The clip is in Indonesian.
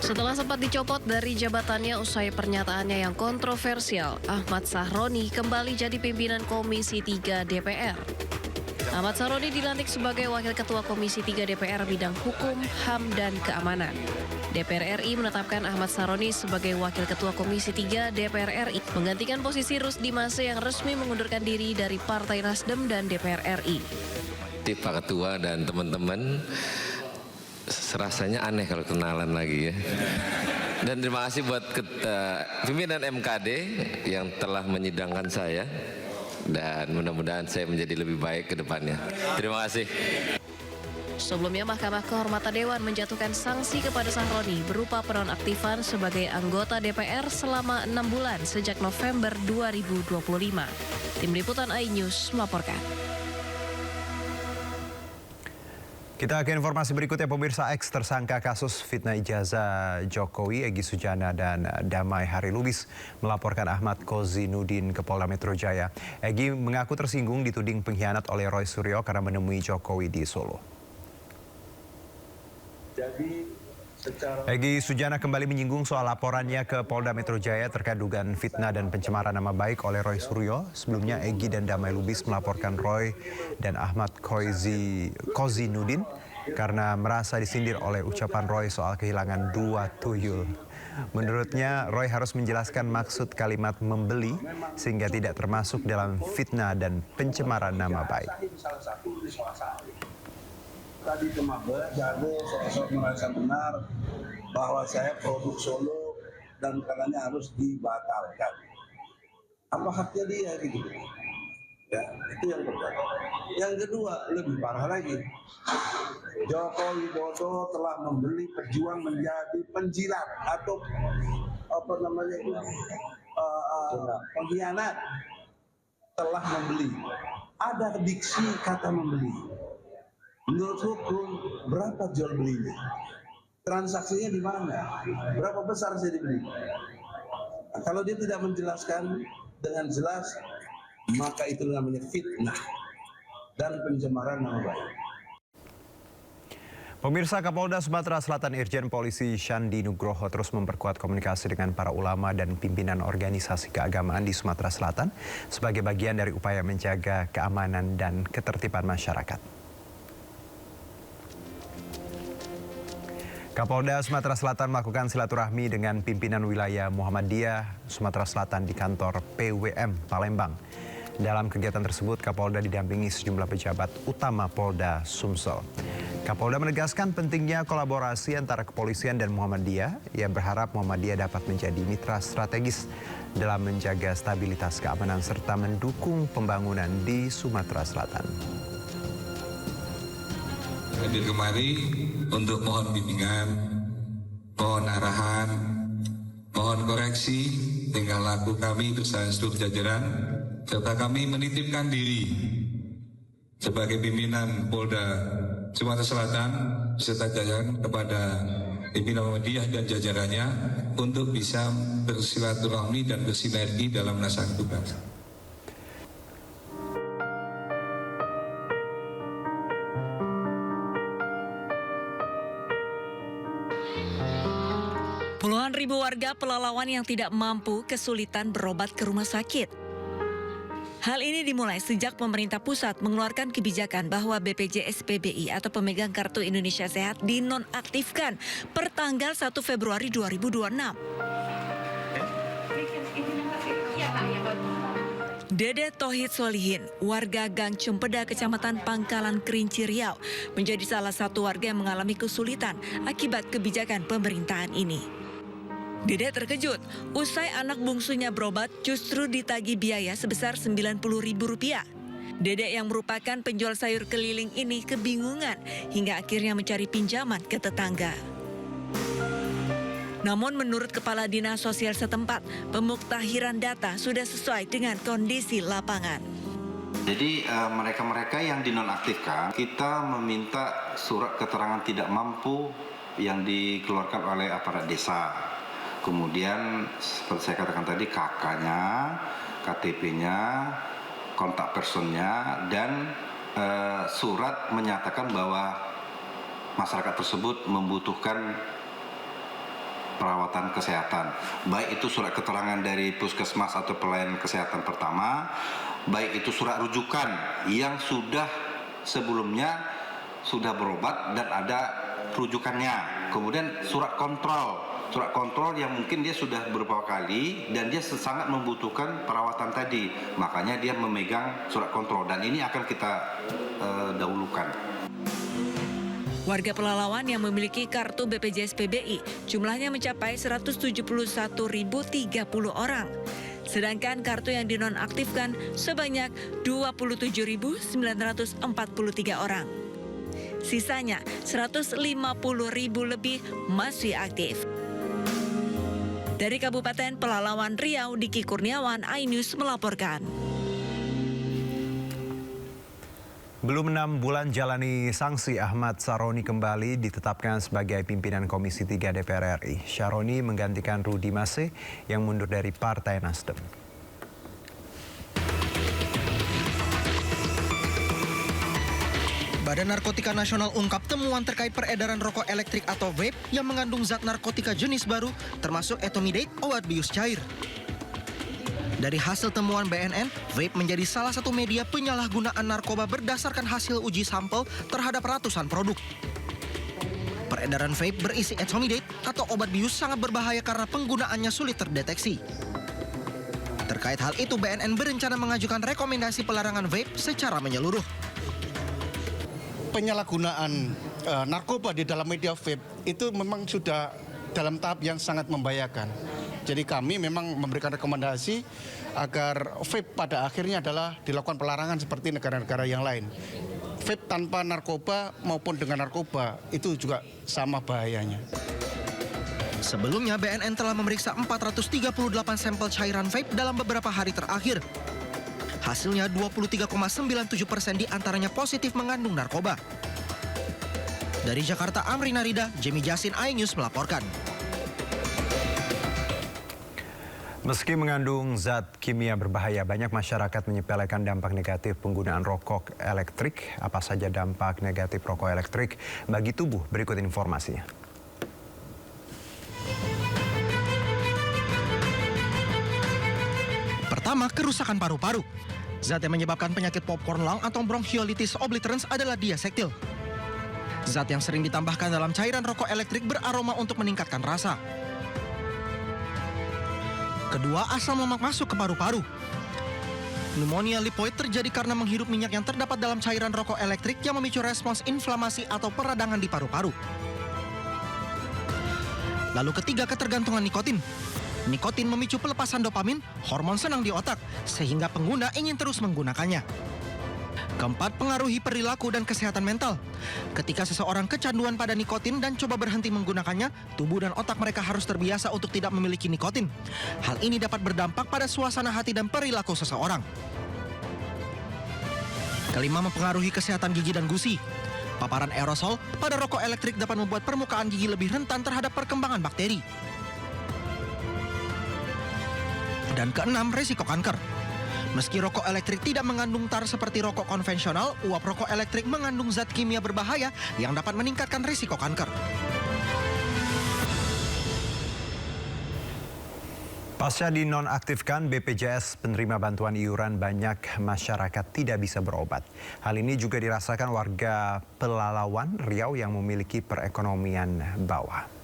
Setelah sempat dicopot dari jabatannya usai pernyataannya yang kontroversial, Ahmad Sahroni kembali jadi pimpinan Komisi 3 DPR. Ahmad Sahroni dilantik sebagai Wakil Ketua Komisi 3 DPR bidang Hukum, HAM, dan Keamanan. DPR RI menetapkan Ahmad Sahroni sebagai Wakil Ketua Komisi 3 DPR RI, menggantikan posisi Rusdi Mase yang resmi mengundurkan diri dari Partai Nasdem dan DPR RI. Pak Ketua dan teman-teman, rasanya aneh kalau kenalan lagi ya. Dan terima kasih buat pimpinan MKD yang telah menyidangkan saya. Dan mudah-mudahan saya menjadi lebih baik ke depannya. Terima kasih. Sebelumnya, Mahkamah Kehormatan Dewan menjatuhkan sanksi kepada Sahroni berupa penonaktifan sebagai anggota DPR selama 6 bulan sejak November 2025. Tim Liputan iNews melaporkan. Kita ke informasi berikutnya, pemirsa. Ex tersangka kasus fitnah ijazah Jokowi, Egy Sujana dan Damai Hari Lubis melaporkan Ahmad Kozinudin ke Polda Metro Jaya. Egy mengaku tersinggung dituding pengkhianat oleh Roy Suryo karena menemui Jokowi di Solo. Egy Sujana kembali menyinggung soal laporannya ke Polda Metro Jaya terkait dugaan fitnah dan pencemaran nama baik oleh Roy Suryo. Sebelumnya Egy dan Damai Lubis melaporkan Roy dan Ahmad Kozinudin karena merasa disindir oleh ucapan Roy soal kehilangan 2 tuyul. Menurutnya, Roy harus menjelaskan maksud kalimat membeli sehingga tidak termasuk dalam fitnah dan pencemaran nama baik. Tadi ke Mabes, Jago sosok merasa benar bahwa saya produk Solo dan katanya harus dibatalkan. Apa haknya dia gitu? Ya, itu yang pertama. Yang kedua, lebih parah lagi. Joko Widodo telah membeli pejuang menjadi penjilat atau apa namanya itu pengkhianat. Telah membeli. Ada diksi kata membeli. Menurut hukum, berapa jual belinya? Transaksinya di mana? Berapa besar saya dibeli? Nah, kalau dia tidak menjelaskan dengan jelas, maka itu namanya fitnah dan pencemaran nama baik. Pemirsa, Kapolda Sumatera Selatan Irjen Polisi Syandi Nugroho terus memperkuat komunikasi dengan para ulama dan pimpinan organisasi keagamaan di Sumatera Selatan sebagai bagian dari upaya menjaga keamanan dan ketertiban masyarakat. Kapolda Sumatera Selatan melakukan silaturahmi dengan pimpinan wilayah Muhammadiyah Sumatera Selatan di kantor PWM Palembang. Dalam kegiatan tersebut, Kapolda didampingi sejumlah pejabat utama Polda Sumsel. Kapolda menegaskan pentingnya kolaborasi antara kepolisian dan Muhammadiyah. Ia berharap Muhammadiyah dapat menjadi mitra strategis dalam menjaga stabilitas keamanan serta mendukung pembangunan di Sumatera Selatan. Hadir kemari untuk mohon bimbingan, mohon arahan, mohon koreksi tingkah laku kami bersama seluruh jajaran, serta kami menitipkan diri sebagai pimpinan Polda Sumatera Selatan serta jajaran kepada pimpinan Muhammadiyah dan jajarannya untuk bisa bersilaturahmi dan bersinergi dalam melaksanakan tugas. Puluhan ribu warga Pelalawan yang tidak mampu kesulitan berobat ke rumah sakit. Hal ini dimulai sejak pemerintah pusat mengeluarkan kebijakan bahwa BPJS PBI atau pemegang Kartu Indonesia Sehat dinonaktifkan per tanggal 1 Februari 2026. Dede Tohid Solihin, warga Gang Cempeda, Kecamatan Pangkalan Kerinci Riau, menjadi salah satu warga yang mengalami kesulitan akibat kebijakan pemerintahan ini. Dede terkejut usai anak bungsunya berobat justru ditagih biaya sebesar Rp90.000. Dede yang merupakan penjual sayur keliling ini kebingungan hingga akhirnya mencari pinjaman ke tetangga. Namun menurut Kepala Dinas Sosial setempat, pemuktahiran data sudah sesuai dengan kondisi lapangan. Jadi mereka-mereka yang dinonaktifkan, kita meminta surat keterangan tidak mampu yang dikeluarkan oleh aparat desa. Kemudian seperti saya katakan tadi, KK-nya, KTP-nya, kontak personnya, dan surat menyatakan bahwa masyarakat tersebut membutuhkan perawatan kesehatan. Baik itu surat keterangan dari puskesmas atau pelayanan kesehatan pertama, baik itu surat rujukan yang sudah sebelumnya sudah berobat dan ada rujukannya. Kemudian surat kontrol yang mungkin dia sudah beberapa kali dan dia sangat membutuhkan perawatan tadi. Makanya dia memegang surat kontrol dan ini akan kita dahulukan. Warga Pelalawan yang memiliki kartu BPJS PBI jumlahnya mencapai 171.030 orang. Sedangkan kartu yang dinonaktifkan sebanyak 27.943 orang. Sisanya 150.000 lebih masih aktif. Dari Kabupaten Pelalawan Riau, Diki Kurniawan, iNews melaporkan. Belum 6 bulan jalani sanksi, Ahmad Saroni kembali ditetapkan sebagai pimpinan Komisi 3 DPR RI. Saroni menggantikan Rudi Mase yang mundur dari Partai Nasdem. Badan Narkotika Nasional ungkap temuan terkait peredaran rokok elektrik atau vape yang mengandung zat narkotika jenis baru, termasuk etomidate, obat bius cair. Dari hasil temuan BNN, vape menjadi salah satu media penyalahgunaan narkoba berdasarkan hasil uji sampel terhadap ratusan produk. Peredaran vape berisi etomidate atau obat bius sangat berbahaya karena penggunaannya sulit terdeteksi. Terkait hal itu, BNN berencana mengajukan rekomendasi pelarangan vape secara menyeluruh. Penyalahgunaan narkoba di dalam media vape itu memang sudah dalam tahap yang sangat membahayakan. Jadi kami memang memberikan rekomendasi agar vape pada akhirnya adalah dilakukan pelarangan seperti negara-negara yang lain. Vape tanpa narkoba maupun dengan narkoba itu juga sama bahayanya. Sebelumnya BNN telah memeriksa 438 sampel cairan vape dalam beberapa hari terakhir. Hasilnya 23,97% diantaranya positif mengandung narkoba. Dari Jakarta, Amrina Rida, Jemi Jasin, iNews melaporkan. Meski mengandung zat kimia berbahaya, banyak masyarakat menyepelekan dampak negatif penggunaan rokok elektrik. Apa saja dampak negatif rokok elektrik bagi tubuh? Berikut informasinya. Pertama, kerusakan paru-paru. Zat yang menyebabkan penyakit popcorn lung atau bronchiolitis obliterans adalah diasetil. Zat yang sering ditambahkan dalam cairan rokok elektrik beraroma untuk meningkatkan rasa. Kedua, asam lemak masuk ke paru-paru. Pneumonia lipoid terjadi karena menghirup minyak yang terdapat dalam cairan rokok elektrik yang memicu respons inflamasi atau peradangan di paru-paru. Lalu ketiga, ketergantungan nikotin. Nikotin memicu pelepasan dopamin, hormon senang di otak, sehingga pengguna ingin terus menggunakannya. Keempat, pengaruhi perilaku dan kesehatan mental. Ketika seseorang kecanduan pada nikotin dan coba berhenti menggunakannya, tubuh dan otak mereka harus terbiasa untuk tidak memiliki nikotin. Hal ini dapat berdampak pada suasana hati dan perilaku seseorang. Kelima, mempengaruhi kesehatan gigi dan gusi. Paparan aerosol pada rokok elektrik dapat membuat permukaan gigi lebih rentan terhadap perkembangan bakteri. Dan keenam, risiko kanker. Meski rokok elektrik tidak mengandung tar seperti rokok konvensional, uap rokok elektrik mengandung zat kimia berbahaya yang dapat meningkatkan risiko kanker. Pasca dinonaktifkan BPJS, penerima bantuan iuran banyak masyarakat tidak bisa berobat. Hal ini juga dirasakan warga Pelalawan Riau yang memiliki perekonomian bawah.